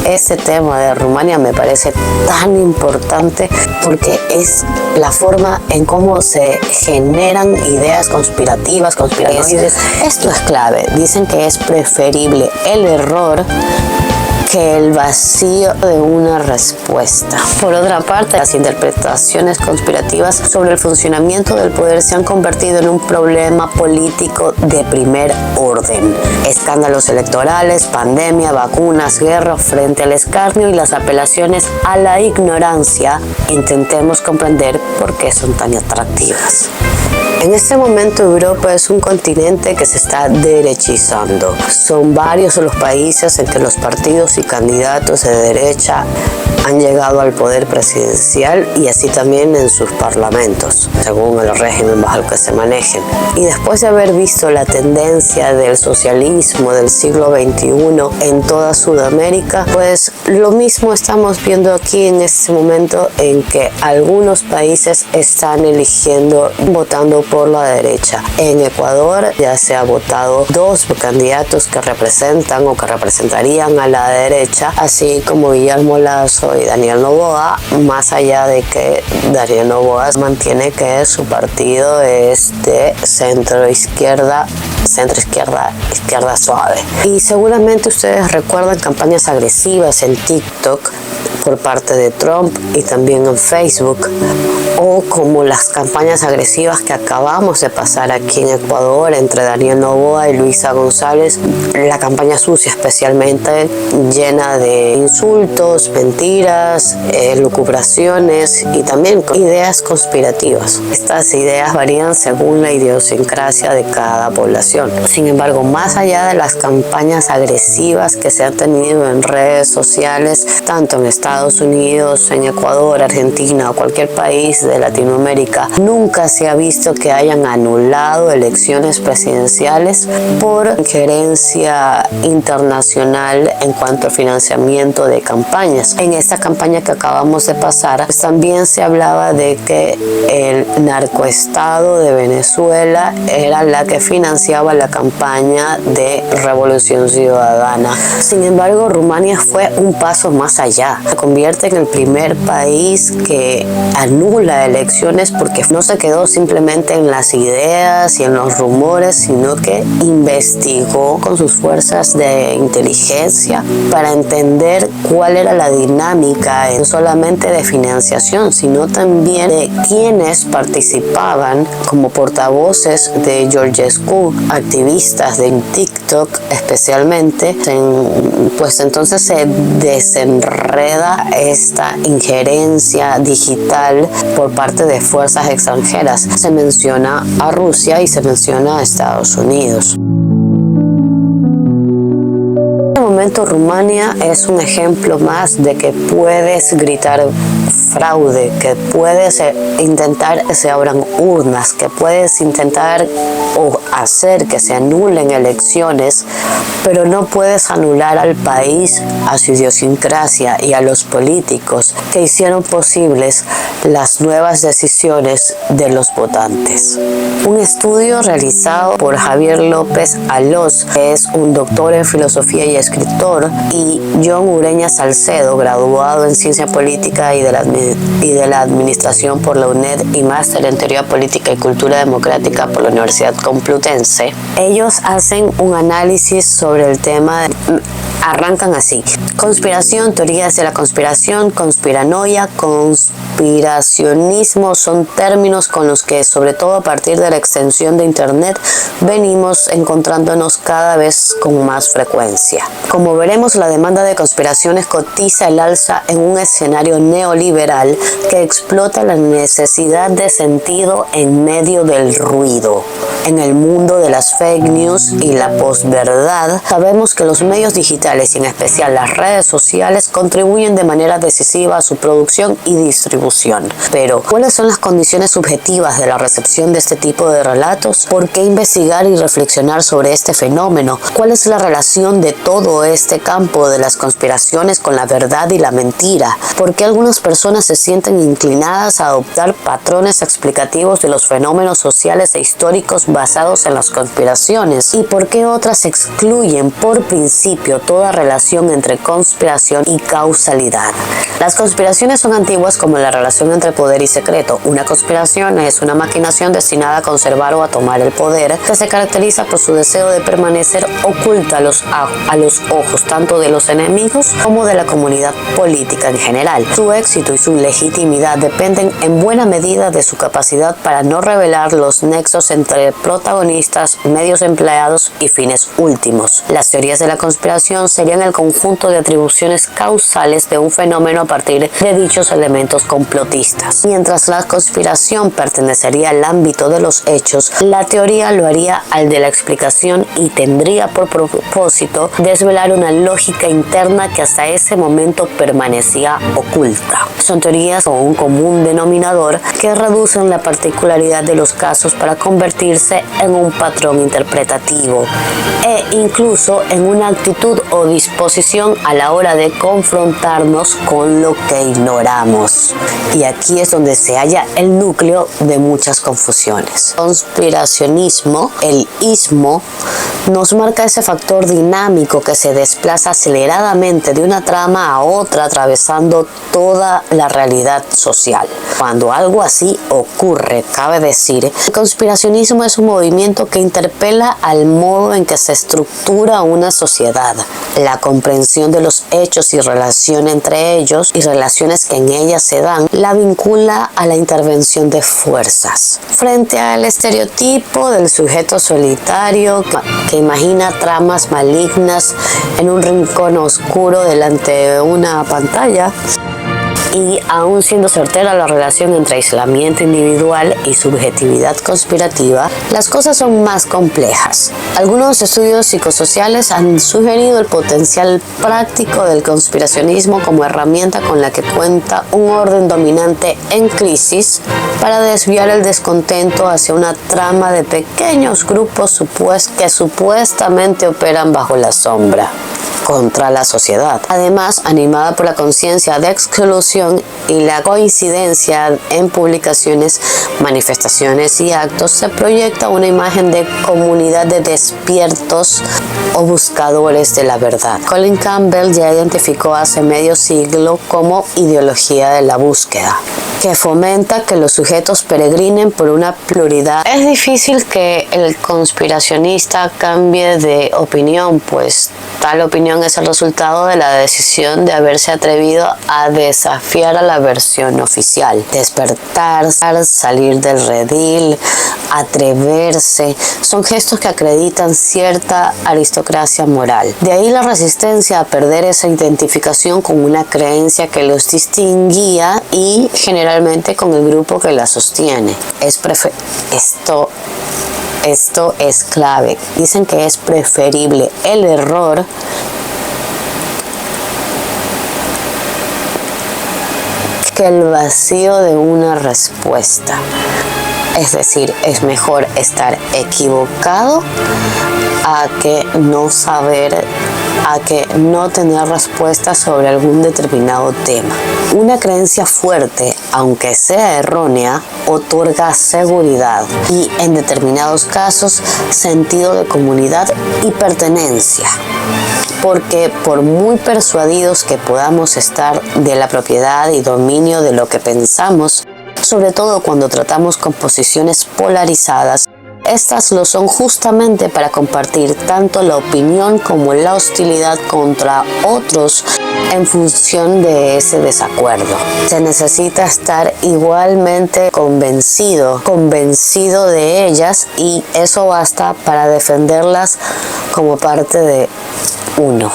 este tema de Rumania me parece tan importante porque es la forma en cómo se generan ideas conspirativas, conspiranoides. Esto es clave. Dicen que es preferible el error que el vacío de una respuesta. Por otra parte, las interpretaciones conspirativas sobre el funcionamiento del poder se han convertido en un problema político de primer orden. Escándalos electorales, pandemia, vacunas, guerra frente al escarnio y las apelaciones a la ignorancia. Intentemos comprender por qué son tan atractivas. En este momento Europa es un continente que se está derechizando. Son varios los países en que los partidos y candidatos de derecha han llegado al poder presidencial y así también en sus parlamentos, según el régimen bajo el que se manejen. Y después de haber visto la tendencia del socialismo del siglo XXI en toda Sudamérica, pues lo mismo estamos viendo aquí en este momento en que algunos países están votando por la derecha. En Ecuador ya se ha votado 2 candidatos que representan o que representarían a la derecha, así como Guillermo Lasso y Daniel Noboa, más allá de que Daniel Noboa mantiene que su partido es de centro-izquierda, izquierda suave. Y seguramente ustedes recuerdan campañas agresivas en TikTok por parte de Trump y también en Facebook, o como las campañas agresivas que acabamos de pasar aquí en Ecuador entre Daniel Noboa y Luisa González, la campaña sucia especialmente, llena de insultos, mentiras, lucubraciones y también ideas conspirativas. Estas ideas varían según la idiosincrasia de cada población. Sin embargo, más allá de las campañas agresivas que se han tenido en redes sociales, tanto en Estados Unidos, en Ecuador, Argentina o cualquier país de Latinoamérica, nunca se ha visto que hayan anulado elecciones presidenciales por injerencia internacional en cuanto al financiamiento de campañas. En esta campaña que acabamos de pasar, pues también se hablaba de que el narcoestado de Venezuela era la que financiaba la campaña de Revolución Ciudadana. Sin embargo, Rumania fue un paso más allá. Se convierte en el primer país que anula elecciones porque no se quedó simplemente en las ideas y en los rumores, sino que investigó con sus fuerzas de inteligencia para entender cuál era la dinámica, no solamente de financiación, sino también de quienes participaban como portavoces de Georgescu, activistas de TikTok especialmente. Pues entonces se desenreda esta injerencia digital por parte de fuerzas extranjeras. Se menciona a Rusia y se menciona a Estados Unidos. En este momento Rumania es un ejemplo más de que puedes gritar fraude, que puedes intentar que se abran urnas, que puedes intentar o hacer que se anulen elecciones, pero no puedes anular al país, a su idiosincrasia y a los políticos que hicieron posibles las nuevas decisiones de los votantes. Un estudio realizado por Javier López Alós, que es un doctor en filosofía y escritor, y John Ureña Salcedo, graduado en ciencia política y de la administración por la UNED y máster en teoría política y cultura democrática por la Universidad Complutense. Ellos hacen un análisis sobre el tema. Arrancan así: conspiración, teorías de la conspiración, conspiranoia, conspiracionismo son términos con los que, sobre todo a partir de la extensión de Internet, venimos encontrándonos cada vez con más frecuencia. Como veremos, la demanda de conspiraciones cotiza el alza en un escenario neoliberal que explota la necesidad de sentido en medio del ruido. En el mundo de las fake news y la posverdad, sabemos que los medios digitales y en especial las redes sociales contribuyen de manera decisiva a su producción y distribución. Pero, ¿cuáles son las condiciones subjetivas de la recepción de este tipo de relatos? ¿Por qué investigar y reflexionar sobre este fenómeno? ¿Cuál es la relación de todo este campo de las conspiraciones con la verdad y la mentira? ¿Por qué algunas personas se sienten inclinadas a adoptar patrones explicativos de los fenómenos sociales e históricos basados en las conspiraciones y por qué otras excluyen por principio toda relación entre conspiración y causalidad. Las conspiraciones son antiguas como la relación entre poder y secreto. Una conspiración es una maquinación destinada a conservar o a tomar el poder que se caracteriza por su deseo de permanecer oculta a los ojos tanto de los enemigos como de la comunidad política en general. Su éxito y su legitimidad dependen en buena medida de su capacidad para no revelar los nexos entre protagonistas, medios empleados y fines últimos. Las teorías de la conspiración serían el conjunto de atribuciones causales de un fenómeno a partir de dichos elementos complotistas. Mientras la conspiración pertenecería al ámbito de los hechos, la teoría lo haría al de la explicación y tendría por propósito desvelar una lógica interna que hasta ese momento permanecía oculta. Son teorías con un común denominador que reducen la particularidad de los casos para convertirse en un patrón interpretativo e incluso en una actitud o disposición a la hora de confrontarnos con lo que ignoramos. Y aquí es donde se halla el núcleo de muchas confusiones. Conspiracionismo, el ismo, nos marca ese factor dinámico que se desplaza aceleradamente de una trama a otra atravesando toda la realidad social. Cuando algo así ocurre, cabe decir, el conspiracionismo es un movimiento que interpela al modo en que se estructura una sociedad, la comprensión de los hechos y relación entre ellos y relaciones que en ellas se dan, la vincula a la intervención de fuerzas. Frente al estereotipo del sujeto solitario que imagina tramas malignas en un rincón oscuro delante de una pantalla, y aún siendo certera la relación entre aislamiento individual y subjetividad conspirativa, las cosas son más complejas. Algunos estudios psicosociales han sugerido el potencial práctico del conspiracionismo como herramienta con la que cuenta un orden dominante en crisis para desviar el descontento hacia una trama de pequeños grupos que supuestamente operan bajo la sombra contra la sociedad. Además, animada por la conciencia de exclusión y la coincidencia en publicaciones, manifestaciones y actos, se proyecta una imagen de comunidad de despiertos o buscadores de la verdad. Colin Campbell ya identificó hace medio siglo como ideología de la búsqueda, que fomenta que los sujetos peregrinen por una pluralidad. Es difícil que el conspiracionista cambie de opinión, pues tal opinión es el resultado de la decisión de haberse atrevido a desafiar a la versión oficial. Despertar, salir del redil, atreverse, son gestos que acreditan cierta aristocracia moral. De ahí la resistencia a perder esa identificación con una creencia que los distinguía y generalmente con el grupo que la sostiene. Esto es clave. Dicen que es preferible el error que el vacío de una respuesta. Es decir, es mejor estar equivocado a que no saber, a que no tener respuesta sobre algún determinado tema. Una creencia fuerte, aunque sea errónea, otorga seguridad y, en determinados casos, sentido de comunidad y pertenencia. Porque por muy persuadidos que podamos estar de la propiedad y dominio de lo que pensamos, sobre todo cuando tratamos con posiciones polarizadas, estas lo son justamente para compartir tanto la opinión como la hostilidad contra otros en función de ese desacuerdo. Se necesita estar igualmente convencido de ellas, y eso basta para defenderlas como parte de uno.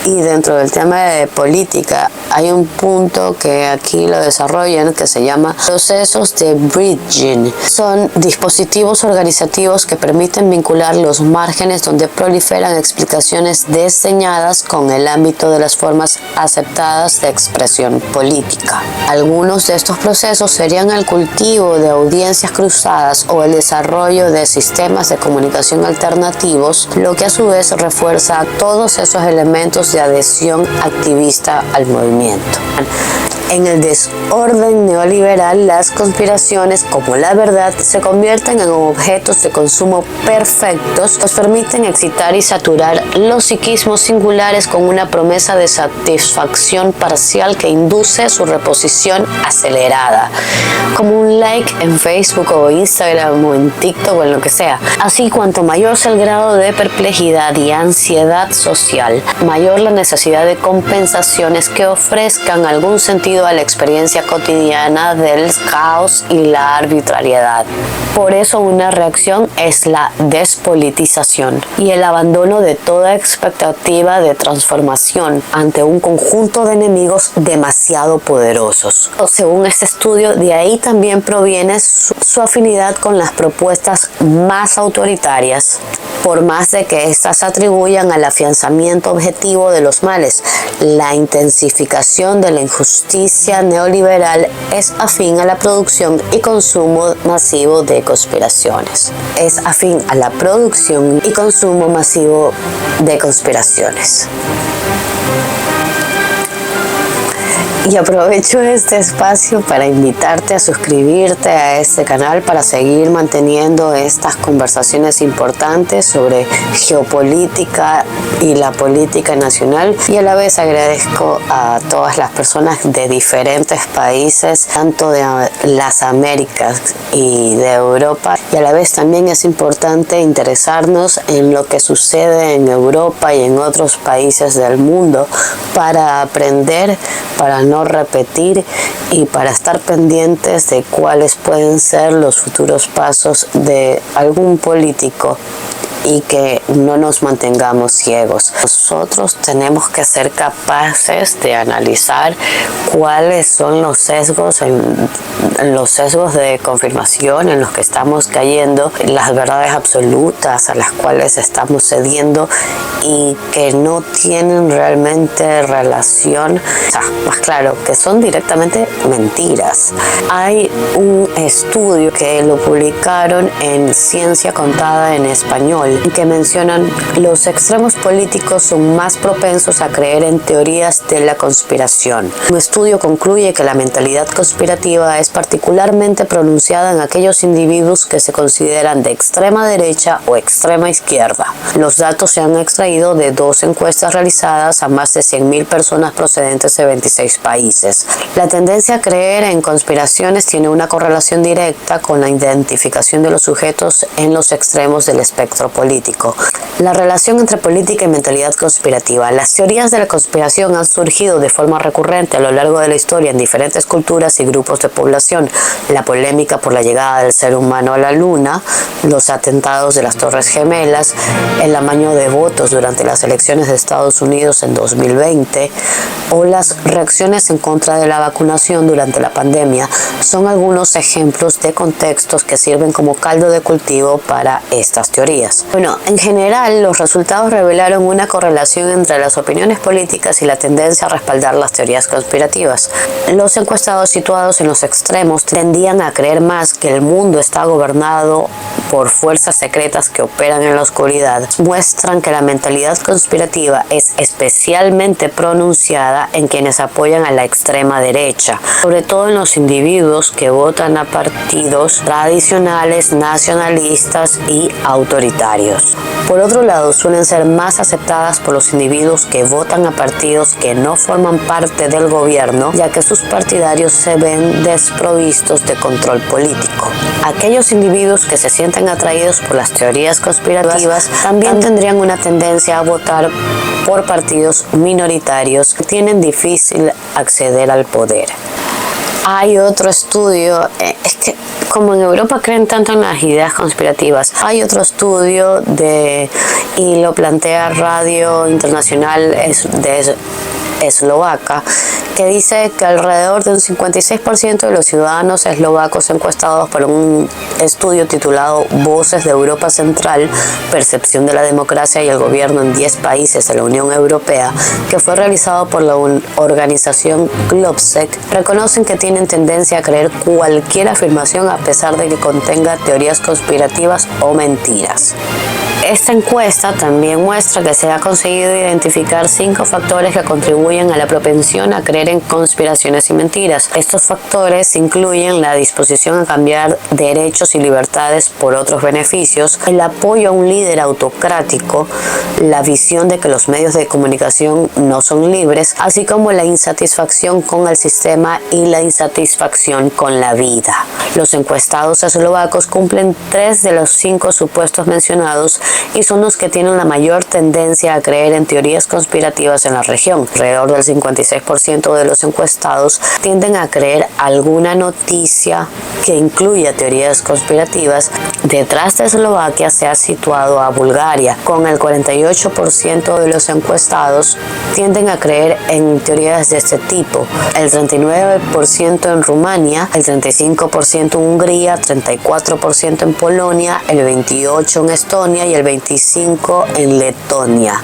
Y dentro del tema de política hay un punto que aquí lo desarrollan que se llama procesos de bridging. Son dispositivos organizativos que permiten vincular los márgenes donde proliferan explicaciones diseñadas con el ámbito de las formas aceptadas de expresión política. Algunos de estos procesos serían el cultivo de audiencias cruzadas o el desarrollo de sistemas de comunicación alternativos, lo que a su vez refuerza todos esos elementos de adhesión activista al movimiento. En el desorden neoliberal, las conspiraciones, como la verdad, se convierten en objetos de consumo perfectos, pues permiten excitar y saturar los psiquismos singulares con una promesa de satisfacción parcial que induce su reposición acelerada, como un like en Facebook o Instagram o en TikTok o en lo que sea. Así, cuanto mayor sea el grado de perplejidad y ansiedad social, mayor la necesidad de compensaciones que ofrezcan algún sentido a la experiencia cotidiana del caos y la arbitrariedad. Por eso una reacción es la despolitización y el abandono de toda expectativa de transformación ante un conjunto de enemigos demasiado poderosos. Según este estudio, de ahí también proviene su afinidad con las propuestas más autoritarias, por más de que éstas atribuyan al afianzamiento objetivo de los males. La intensificación de la injusticia neoliberal es afín a la producción y consumo masivo de conspiraciones. Es afín a la producción y consumo masivo de conspiraciones. Y aprovecho este espacio para invitarte a suscribirte a este canal para seguir manteniendo estas conversaciones importantes sobre geopolítica y la política nacional. Y a la vez agradezco a todas las personas de diferentes países, tanto de las Américas y de Europa. Y a la vez también es importante interesarnos en lo que sucede en Europa y en otros países del mundo para aprender, para no repetir y para estar pendientes de cuáles pueden ser los futuros pasos de algún político y que no nos mantengamos ciegos. Nosotros tenemos que ser capaces de analizar cuáles son los sesgos, los sesgos de confirmación en los que estamos cayendo, las verdades absolutas a las cuales estamos cediendo y que no tienen realmente relación, más claro, que son directamente mentiras. Hay un estudio que lo publicaron en Ciencia Contada en Español, que mencionan los extremos políticos son más propensos a creer en teorías de la conspiración. Un estudio concluye que la mentalidad conspirativa es particularmente pronunciada en aquellos individuos que se consideran de extrema derecha o extrema izquierda. Los datos se han extraído de 2 encuestas realizadas a más de 100.000 personas procedentes de 26 países. La tendencia a creer en conspiraciones tiene una correlación directa con la identificación de los sujetos en los extremos del espectro político. La relación entre política y mentalidad conspirativa. Las teorías de la conspiración han surgido de forma recurrente a lo largo de la historia en diferentes culturas y grupos de población. La polémica por la llegada del ser humano a la luna, los atentados de las Torres Gemelas, el amaño de votos durante las elecciones de Estados Unidos en 2020 o las reacciones en contra de la vacunación durante la pandemia son algunos ejemplos de contextos que sirven como caldo de cultivo para estas teorías. Bueno, en general, los resultados revelaron una correlación entre las opiniones políticas y la tendencia a respaldar las teorías conspirativas. Los encuestados situados en los extremos tendían a creer más que el mundo está gobernado por fuerzas secretas que operan en la oscuridad. Muestran que la mentalidad conspirativa es especialmente pronunciada en quienes apoyan a la extrema derecha, sobre todo en los individuos que votan a partidos tradicionales, nacionalistas y autoritarios. Por otro lado, suelen ser más aceptadas por los individuos que votan a partidos que no forman parte del gobierno, ya que sus partidarios se ven desprovistos de control político. Aquellos individuos que se sienten atraídos por las teorías conspirativas también tendrían una tendencia a votar por partidos minoritarios que tienen difícil acceder al poder. Hay otro estudio, es que como en Europa creen tanto en las ideas conspirativas, hay otro estudio y lo plantea Radio Internacional de Eslovaca, que dice que alrededor de un 56% de los ciudadanos eslovacos encuestados por un estudio titulado Voces de Europa Central, Percepción de la Democracia y el Gobierno en 10 países de la Unión Europea, que fue realizado por la organización Globsec, reconocen que tienen tendencia a creer cualquier afirmación a pesar de que contenga teorías conspirativas o mentiras. Esta encuesta también muestra que se ha conseguido identificar 5 factores que contribuyen a la propensión a creer en conspiraciones y mentiras. Estos factores incluyen la disposición a cambiar derechos y libertades por otros beneficios, el apoyo a un líder autocrático, la visión de que los medios de comunicación no son libres, así como la insatisfacción con el sistema y la insatisfacción con la vida. Los encuestados eslovacos cumplen 3 de los 5 supuestos mencionados y son los que tienen la mayor tendencia a creer en teorías conspirativas en la región. Alrededor del 56% de los encuestados tienden a creer alguna noticia que incluya teorías conspirativas. Detrás de Eslovaquia se ha situado a Bulgaria, con el 48% de los encuestados tienden a creer en teorías de este tipo, el 39% en Rumania, el 35% en Hungría, 34% en Polonia, el 28% en Estonia y el 25% en Letonia.